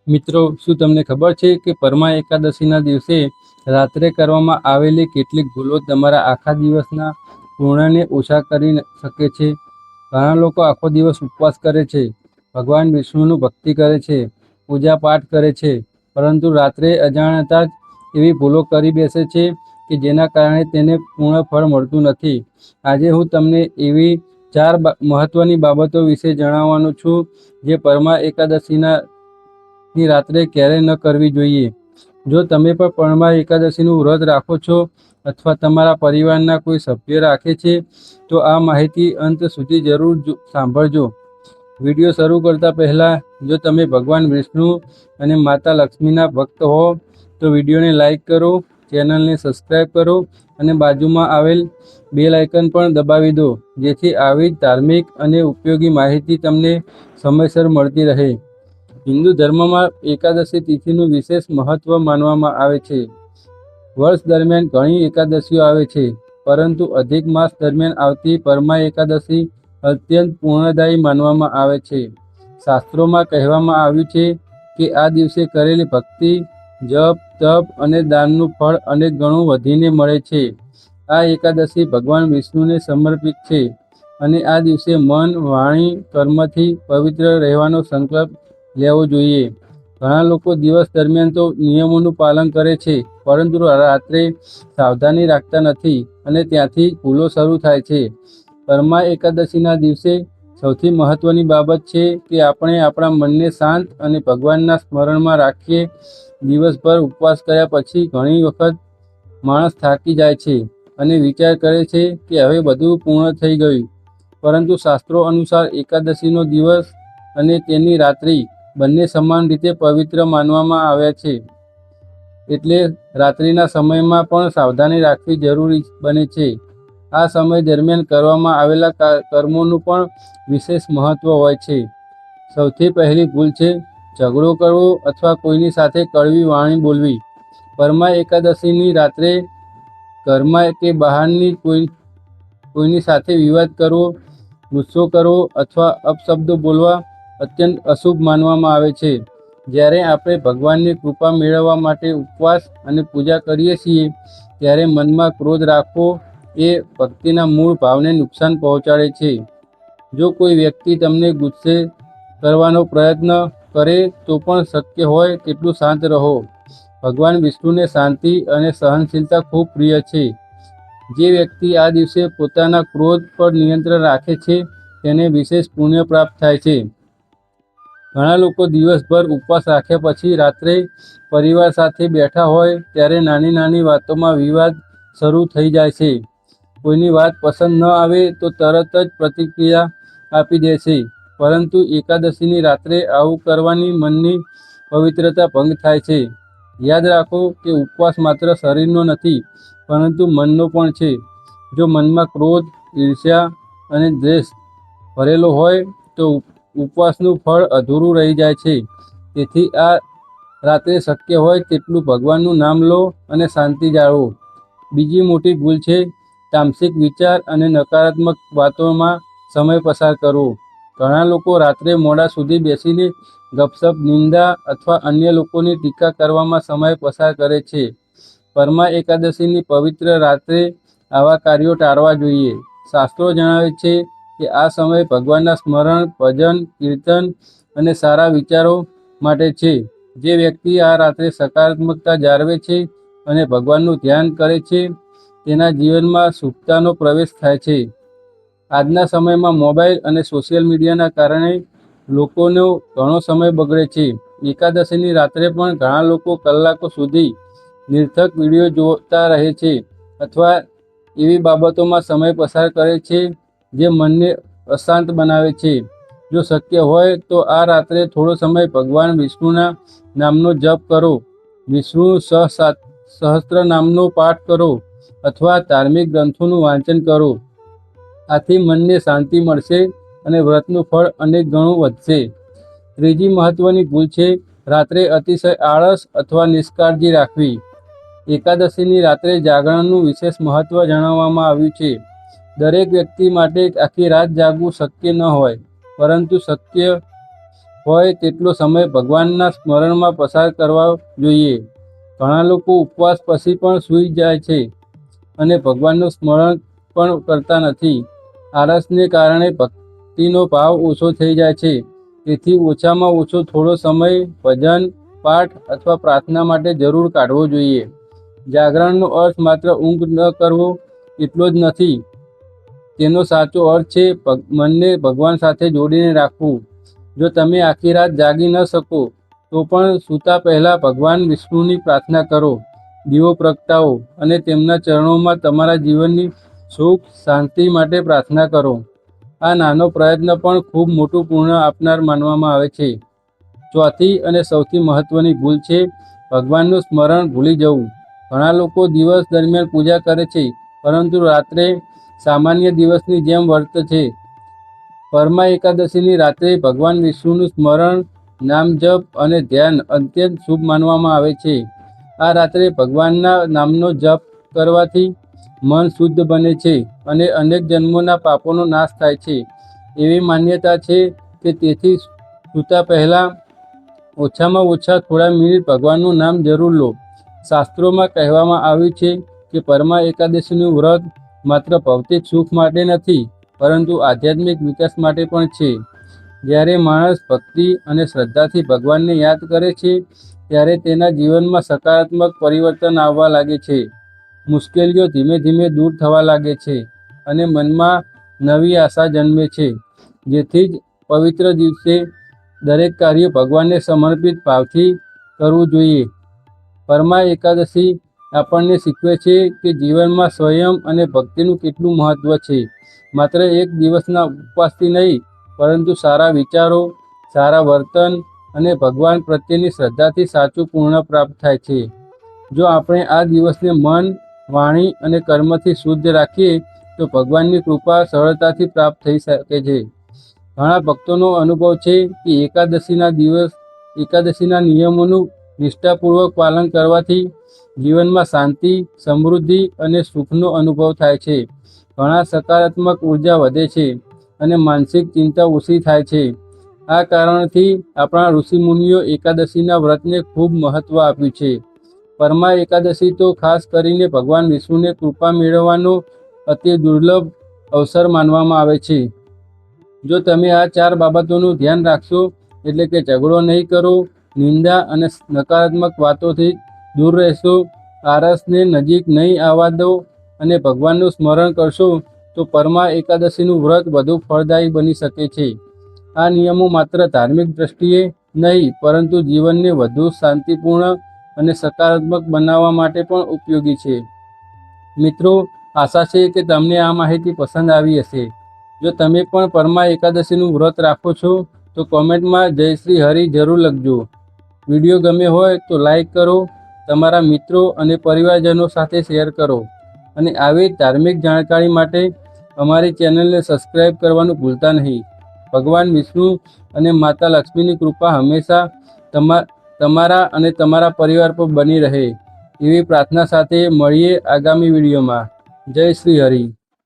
મિત્રો, શું તમને ખબર છે કે પરમા એકાદશીના દિવસે રાત્રે કરવામાં આવેલી કેટલીક ભૂલો તમારા આખા દિવસના પૂર્ણને ઓછા કરી શકે છે? ઘણા લોકો આખો દિવસ ઉપવાસ કરે છે, ભગવાન વિષ્ણુનું ભક્તિ કરે છે, પૂજા પાઠ કરે છે, પરંતુ રાત્રે અજાણતા જ એવી ભૂલો કરી બેસે છે કે જેના કારણે તેને પૂર્ણ ફળ મળતું નથી. આજે હું તમને એવી 4 મહત્વની બાબતો વિશે જણાવવાનો છું જે પરમા એકાદશીના રાત્રે ક્યારેય ન કરવી જોઈએ. જો તમે પણ પરમા એકાદશીનું વ્રત રાખો છો અથવા તમારા પરિવારના કોઈ સભ્ય રાખે છે તો આ માહિતી અંત સુધી જરૂર સાંભળજો. વિડીયો શરૂ કરતા પહેલાં જો તમે ભગવાન વિષ્ણુ અને માતા લક્ષ્મીના ભક્ત હો તો વિડીયોને લાઈક કરો, ચેનલને સબસ્ક્રાઈબ કરો અને બાજુમાં આવેલ બેલ આઇકન પણ દબાવી દો, જેથી આવી જ ધાર્મિક અને ઉપયોગી માહિતી તમને સમયસર મળતી રહે. હિન્દુ ધર્મમાં એકાદશી તિથિનું વિશેષ મહત્વ માનવામાં આવે છે. વર્ષ દરમિયાન ઘણી એકાદશીઓ આવે છે, પરંતુ અધિક માસ દરમિયાન આવતી પરમા એકાદશી અત્યંત પૂર્ણદાયી માનવામાં આવે છે. શાસ્ત્રોમાં કહેવામાં આવ્યું છે કે આ દિવસે કરેલી ભક્તિ, જપ, તપ અને દાનનું ફળ અનેક ગણું વધીને મળે છે. આ એકાદશી ભગવાન વિષ્ણુને સમર્પિત છે અને આ દિવસે મન, વાણી, કર્મથી પવિત્ર રહેવાનો સંકલ્પ લેવો જોઈએ. ઘણા લોકો દિવસ દરમિયાન તો નિયમોનું પાલન કરે છે, પરંતુ રાત્રે સાવધાની રાખતા નથી અને ત્યાંથી ભૂલો શરૂ થાય છે. પરમા એકાદશીના દિવસે સૌથી મહત્વની બાબત છે કે આપણે આપણા મનને શાંત અને ભગવાનના સ્મરણમાં રાખીએ. દિવસભર ઉપવાસ કર્યા પછી ઘણી વખત માણસ થાકી જાય છે અને વિચાર કરે છે કે હવે બધું પૂર્ણ થઈ ગયું, પરંતુ શાસ્ત્રો અનુસાર એકાદશીનો દિવસ અને તેની રાત્રિ બંને સમાન રીતે પવિત્ર માનવામાં આવ્યા છે. એટલે રાત્રિના સમયમાં પણ સાવધાની રાખવી જરૂરી બને છે. આ સમય દરમિયાન કરવામાં આવેલા કર્મોનું પણ વિશેષ મહત્વ હોય છે. સૌથી પહેલી ભૂલ છે ઝઘડો કરવો અથવા કોઈની સાથે કડવી વાણી બોલવી. પરમા એકાદશીની રાત્રે ઘરમાં કે બહારની કોઈની સાથે વિવાદ કરવો, ગુસ્સો કરવો અથવા અપશબ્દો બોલવા અત્યંત અશુભ માનવામાં આવે છે. જ્યારે આપણે ભગવાનની કૃપા મેળવવા માટે ઉપવાસ અને પૂજા કરીએ છીએ ત્યારે મનમાં ક્રોધ રાખવો એ ભક્તિના મૂળ ભાવને નુકસાન પહોંચાડે છે. જો કોઈ વ્યક્તિ તમને ગુસ્સે કરવાનો પ્રયત્ન કરે તો પણ શક્ય હોય તેટલું શાંત રહો. ભગવાન વિષ્ણુને શાંતિ અને સહનશીલતા ખૂબ પ્રિય છે. જે વ્યક્તિ આ દિવસે પોતાના ક્રોધ પર નિયંત્રણ રાખે છે તેને વિશેષ પુણ્ય પ્રાપ્ત થાય છે. ઘણા લોકો દિવસભર ઉપવાસ રાખ્યા પછી રાત્રે પરિવાર સાથે બેઠા હોય ત્યારે નાની નાની વાતોમાં વિવાદ શરૂ થઈ જાય છે. કોઈની વાત પસંદ ન આવે તો તરત જ પ્રતિક્રિયા આપી દે છે, પરંતુ એકાદશીની રાત્રે આવું કરવાની મનની પવિત્રતા ભંગ થાય છે. યાદ રાખો કે ઉપવાસ માત્ર શરીરનો નથી, પરંતુ મનનો પણ છે. જો મનમાં ક્રોધ, ઈર્ષ્યા અને દ્વેષ ભરેલો હોય તો ઉપવાસનું ફળ અધૂરું રહી જાય છે. તેથી આ રાત્રે શક્ય હોય તેટલું ભગવાનનું નામ લો અને શાંતિ જાળવો. બીજી મોટી ભૂલ છે તામસિક વિચાર અને નકારાત્મક વાતોમાં સમય પસાર કરવો. ઘણા લોકો રાત્રે મોડા સુધી બેસીને ગપસપ, નિંદા અથવા અન્ય લોકોની ટીકા કરવામાં સમય પસાર કરે છે. પરમા એકાદશીની પવિત્ર રાત્રે આવા કાર્યો ટાળવા જોઈએ. શાસ્ત્રો જણાવે છે કે આ સમય ભગવાનના સ્મરણ, ભજન, કીર્તન અને સારા વિચારો માટે છે. જે વ્યક્તિ આ રાત્રે સકારાત્મકતા જાળવે છે અને ભગવાનનું ધ્યાન કરે છે તેના જીવનમાં શુભતાનો પ્રવેશ થાય છે. આજના સમયમાં મોબાઈલ અને સોશિયલ મીડિયાના કારણે લોકોનો ઘણો સમય બગડે છે. એકાદશીની રાત્રે પણ ઘણા લોકો કલાકો સુધી નિરર્થક વિડીયો જોતા રહે છે અથવા એવી બાબતોમાં સમય પસાર કરે છે જે મનને અશાંત બનાવે છે. જો શક્ય હોય તો આ રાત્રે થોડો સમય ભગવાન વિષ્ણુના નામનો જપ કરો, વિષ્ણુ સહસ્ત્ર નામનો પાઠ કરો અથવા ધાર્મિક ગ્રંથોનું વાંચન કરો. આથી મનને શાંતિ મળશે અને વ્રતનું ફળ અનેક ગણું વધશે. ત્રીજી મહત્વની ભૂલ છે રાત્રે અતિશય આળસ અથવા નિષ્કાળજી રાખવી. એકાદશીની રાત્રે જાગરણનું વિશેષ મહત્વ જણાવવામાં આવ્યું છે. દરેક વ્યક્તિ માટે આખી રાત જાગવું શક્ય ન હોય, પરંતુ શક્ય હોય તેટલો સમય ભગવાનના સ્મરણમાં પસાર કરવા જોઈએ. ઘણા લોકો ઉપવાસ પછી પણ સૂઈ જાય છે અને ભગવાનનું સ્મરણ પણ કરતા નથી. આળસને કારણે ભક્તિનો ભાવ ઓછો થઈ જાય છે. તેથી ઓછામાં ઓછો થોડો સમય ભજન, પાઠ અથવા પ્રાર્થના માટે જરૂર કાઢવો જોઈએ. જાગરણનો અર્થ માત્ર ઊંઘ ન કરવો એટલો જ નથી. તેનો સાચો અર્થ છે મનને ભગવાન સાથે જોડીને રાખવું. જો તમે આખી રાત જાગી ન શકો તો પણ સૂતા પહેલાં ભગવાન વિષ્ણુની પ્રાર્થના કરો, દીવો પ્રગટાવો અને તેમના ચરણોમાં તમારા જીવનની સુખ શાંતિ માટે પ્રાર્થના કરો. આ નાનો પ્રયત્ન પણ ખૂબ મોટું પૂર્ણ આપનાર માનવામાં આવે છે. ચોથી અને સૌથી મહત્વની ભૂલ છે ભગવાનનું સ્મરણ ભૂલી જવું. ઘણા લોકો દિવસ દરમિયાન પૂજા કરે છે પરંતુ રાત્રે સામાન્ય દિવસની જેમ વર્તે છે. પરમા એકાદશીની રાત્રે ભગવાન વિષ્ણુનું સ્મરણ, નામ જપ અને ધ્યાન અત્યંત શુભ માનવામાં આવે છે. આ રાત્રે ભગવાનના નામનો જપ કરવાથી મન શુદ્ધ બને છે અને અનેક જન્મોના પાપોનો નાશ થાય છે. એવી માન્યતા છે કે તેથી સૂતા પહેલાં ઓછામાં ઓછા થોડા મિનિટ ભગવાનનું નામ જરૂર લો. શાસ્ત્રોમાં કહેવામાં આવ્યું છે કે પરમા એકાદશીનું વ્રત માત્ર ભૌતિક સુખ માટે નથી પરંતુ આધ્યાત્મિક વિકાસ માટે પણ છે. જ્યારે માણસ ભક્તિ અને શ્રદ્ધાથી ભગવાનને યાદ કરે છે ત્યારે તેના જીવનમાં સકારાત્મક પરિવર્તન આવવા લાગે છે. મુશ્કેલીઓ ધીમે ધીમે દૂર થવા લાગે છે અને મનમાં નવી આશા જન્મે છે. જેથી જ પવિત્ર દિવસે દરેક કાર્ય ભગવાનને સમર્પિત ભાવથી કરવું જોઈએ. પરમા એકાદશી આપણને શીખવે છે કે જીવનમાં સંયમ અને ભક્તિનું કેટલું મહત્વ છે. માત્ર એક દિવસના ઉપવાસથી નહીં પરંતુ સારા વિચારો, સારા વર્તન અને ભગવાન પ્રત્યેની શ્રદ્ધાથી સાચું પૂર્ણ પ્રાપ્ત થાય છે. જો આપણે આ દિવસને મન, વાણી અને કર્મથી શુદ્ધ રાખીએ તો ભગવાનની કૃપા સરળતાથી પ્રાપ્ત થઈ શકે છે. ઘણા ભક્તોનો અનુભવ છે કે એકાદશીના નિયમોનું નિષ્ઠાપૂર્વક પાલન કરવાથી જીવનમાં શાંતિ, સમૃદ્ધિ અને સુખનો અનુભવ થાય છે. ઘણા સકારાત્મક ઉર્જા વધે છે અને માનસિક ચિંતા ઓછી થાય છે. આ કારણથી આપણા ઋષિમુનિઓ એકાદશીના વ્રતને ખૂબ મહત્વ આપ્યું છે. પરમા એકાદશી તો ખાસ કરીને ભગવાન વિષ્ણુને કૃપા મેળવવાનો અતિ દુર્લભ અવસર માનવામાં આવે છે. જો તમે આ 4 બાબતોનું ધ્યાન રાખશો, એટલે કે ઝઘડો નહીં કરો, નિંદા અને નકારાત્મક વાતોથી દૂર રહેશો, આળસને નજીક નહીં આવવા દો અને ભગવાનનું સ્મરણ કરશો તો પરમા એકાદશીનું વ્રત વધુ ફળદાયી બની શકે છે. આ નિયમો માત્ર ધાર્મિક દ્રષ્ટિએ નહીં પરંતુ જીવનને વધુ શાંતિપૂર્ણ અને સકારાત્મક બનાવવા માટે પણ ઉપયોગી છે. મિત્રો, આશા છે કે તમને આ માહિતી પસંદ આવી હશે. જો તમે પણ પરમા એકાદશીનું વ્રત રાખો છો તો કોમેન્ટમાં જય શ્રી હરિ જરૂર લખજો. વિડીયો ગમે હોય તો લાઈક કરો, તમારા મિત્રો અને પરિવારજનો સાથે શેર કરો અને આવી ધાર્મિક જાણકારી માટે અમારી ચેનલને સબસ્ક્રાઈબ કરવાનું ભૂલતા નહીં. ભગવાન વિષ્ણુ અને માતા લક્ષ્મીની કૃપા હંમેશા તમારા અને તમારા પરિવાર પર બની રહે એવી પ્રાર્થના સાથે મળીએ આગામી વિડીયોમાં. જય શ્રી હરિ.